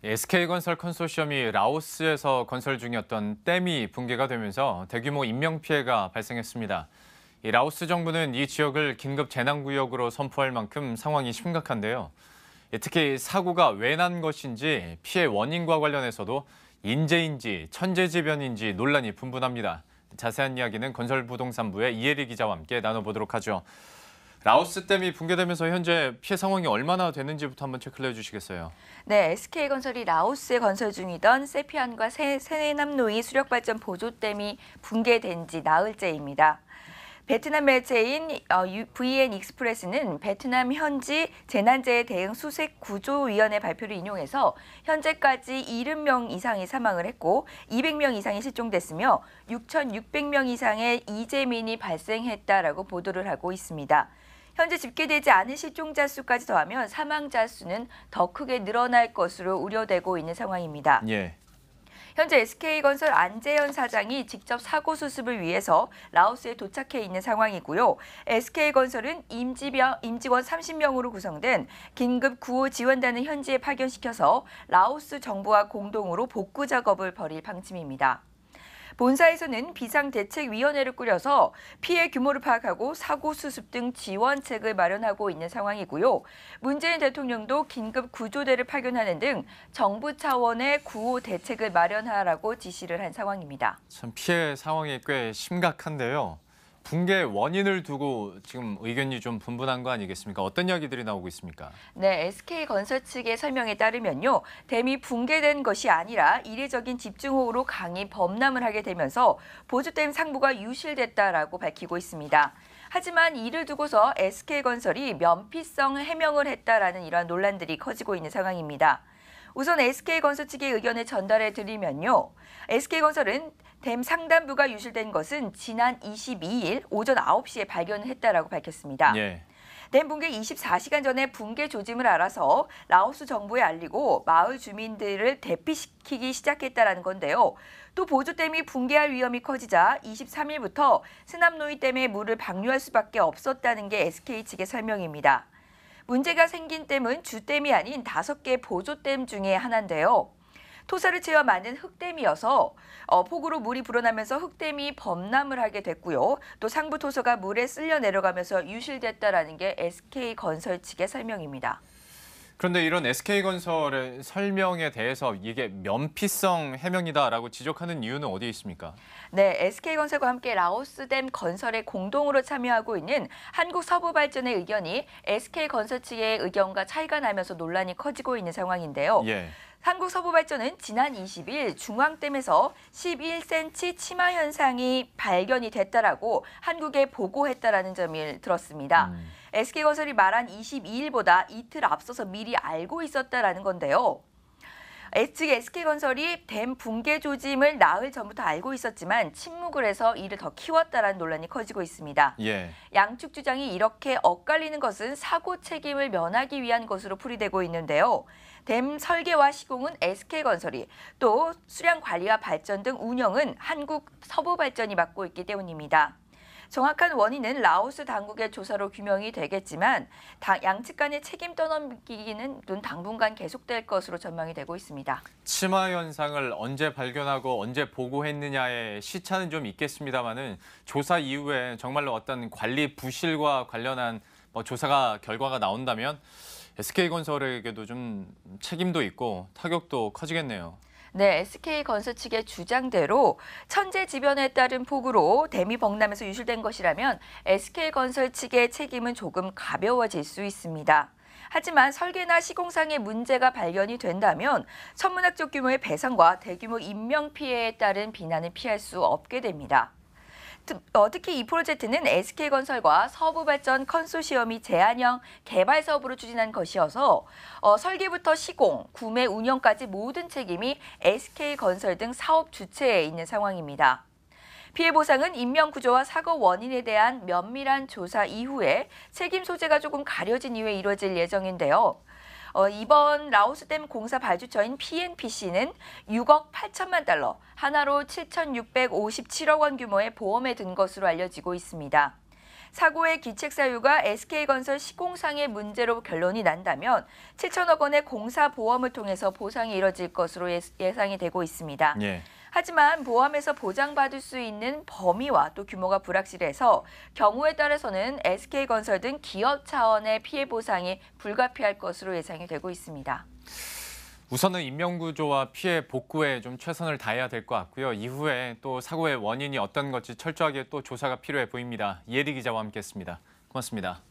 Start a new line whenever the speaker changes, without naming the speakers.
SK건설 컨소시엄이 라오스에서 건설 중이었던 댐이 붕괴가 되면서 대규모 인명피해가 발생했습니다. 라오스 정부는 이 지역을 긴급 재난구역으로 선포할 만큼 상황이 심각한데요. 특히 사고가 왜 난 것인지 피해 원인과 관련해서도 인재인지 천재지변인지 논란이 분분합니다. 자세한 이야기는 건설부동산부의 이혜리 기자와 함께 나눠보도록 하죠. 라오스 댐이 붕괴되면서 현재 피해 상황이 얼마나 되는지부터 한번 체크를 해주시겠어요?
네, SK건설이 라오스에 건설 중이던 세피안과 세남노이 수력발전 보조댐이 붕괴된 지 나흘째입니다. 베트남 매체인 VN 익스프레스는 베트남 현지 재난재해 대응 수색 구조위원회 발표를 인용해서 현재까지 70명 이상이 사망을 했고 200명 이상이 실종됐으며 6,600명 이상의 이재민이 발생했다라고 보도를 하고 있습니다. 현재 집계되지 않은 실종자 수까지 더하면 사망자 수는 더 크게 늘어날 것으로 우려되고 있는 상황입니다.
예.
현재 SK건설 안재현 사장이 직접 사고 수습을 위해서 라오스에 도착해 있는 상황이고요. SK건설은 임직원 30명으로 구성된 긴급 구호 지원단을 현지에 파견시켜서 라오스 정부와 공동으로 복구 작업을 벌일 방침입니다. 본사에서는 비상대책위원회를 꾸려서 피해 규모를 파악하고 사고 수습 등 지원책을 마련하고 있는 상황이고요. 문재인 대통령도 긴급 구조대를 파견하는 등 정부 차원의 구호 대책을 마련하라고 지시를 한 상황입니다.
참 피해 상황이 꽤 심각한데요. 붕괴 원인을 두고 지금 의견이 좀 분분한 거 아니겠습니까? 어떤 이야기들이 나오고 있습니까?
네, SK건설 측의 설명에 따르면요. 댐이 붕괴된 것이 아니라 이례적인 집중호우로 강이 범람을 하게 되면서 보조댐 상부가 유실됐다라고 밝히고 있습니다. 하지만 이를 두고서 SK건설이 면피성 해명을 했다라는 이러한 논란들이 커지고 있는 상황입니다. 우선 SK건설 측의 의견을 전달해 드리면요. SK건설은 댐 상단부가 유실된 것은 지난 22일 오전 9시에 발견했다라고 밝혔습니다.
예.
댐 붕괴 24시간 전에 붕괴 조짐을 알아서 라오스 정부에 알리고 마을 주민들을 대피시키기 시작했다라는 건데요. 또 보조댐이 붕괴할 위험이 커지자 23일부터 스남노이 댐에 물을 방류할 수밖에 없었다는 게 SK 측의 설명입니다. 문제가 생긴 댐은 주댐이 아닌 5개 보조댐 중에 하나인데요. 토사를 채워 만든 흙댐이어서 폭우로 물이 불어나면서 흙댐이 범람을 하게 됐고요. 또 상부 토소가 물에 쓸려 내려가면서 유실됐다라는 게 SK건설 측의 설명입니다.
그런데 이런 SK건설의 설명에 대해서 이게 면피성 해명이다라고 지적하는 이유는 어디에 있습니까?
네, SK건설과 함께 라오스댐 건설에 공동으로 참여하고 있는 한국서부발전의 의견이 SK건설 측의 의견과 차이가 나면서 논란이 커지고 있는 상황인데요.
예.
한국서부발전은 지난 20일 중앙댐에서 11cm 치마 현상이 발견이 됐다라고 한국에 보고했다라는 점을 들었습니다. SK건설이 말한 22일보다 이틀 앞서서 미리 알고 있었다라는 건데요. 즉 SK건설이 댐 붕괴 조짐을 나흘 전부터 알고 있었지만 침묵을 해서 이를 더 키웠다라는 논란이 커지고 있습니다.
예.
양측 주장이 이렇게 엇갈리는 것은 사고 책임을 면하기 위한 것으로 풀이되고 있는데요. 댐 설계와 시공은 SK건설이 또 수량 관리와 발전 등 운영은 한국서부발전이 맡고 있기 때문입니다. 정확한 원인은 라오스 당국의 조사로 규명이 되겠지만 양측 간의 책임 떠넘기기는 당분간 계속될 것으로 전망이 되고 있습니다.
치마 현상을 언제 발견하고 언제 보고했느냐의 시차는 좀 있겠습니다만은 조사 이후에 정말로 어떤 관리 부실과 관련한 조사가 결과가 나온다면 SK건설에게도 좀 책임도 있고 타격도 커지겠네요.
네, SK건설 측의 주장대로 천재지변에 따른 폭우로 댐이 범람해서 유실된 것이라면 SK건설 측의 책임은 조금 가벼워질 수 있습니다. 하지만 설계나 시공상의 문제가 발견이 된다면 천문학적 규모의 배상과 대규모 인명피해에 따른 비난을 피할 수 없게 됩니다. 특히 이 프로젝트는 SK건설과 서부발전 컨소시엄이 제안형 개발 사업으로 추진한 것이어서 설계부터 시공, 구매, 운영까지 모든 책임이 SK건설 등 사업 주체에 있는 상황입니다. 피해 보상은 인명 구조와 사고 원인에 대한 면밀한 조사 이후에 책임 소재가 조금 가려진 이후에 이루어질 예정인데요. 이번 라오스댐 공사 발주처인 PNPC는 6억 8천만 달러, 하나로 7,657억 원 규모의 보험에 든 것으로 알려지고 있습니다. 사고의 기책 사유가 SK건설 시공상의 문제로 결론이 난다면 7천억 원의 공사 보험을 통해서 보상이 이뤄질 것으로 예상이 되고 있습니다.
예.
하지만 보험에서 보장받을 수 있는 범위와 또 규모가 불확실해서 경우에 따라서는 SK건설 등 기업 차원의 피해 보상이 불가피할 것으로 예상이 되고 있습니다.
우선은 인명구조와 피해 복구에 좀 최선을 다해야 될 것 같고요. 이후에 또 사고의 원인이 어떤 건지 철저하게 또 조사가 필요해 보입니다. 이혜리 기자와 함께했습니다. 고맙습니다.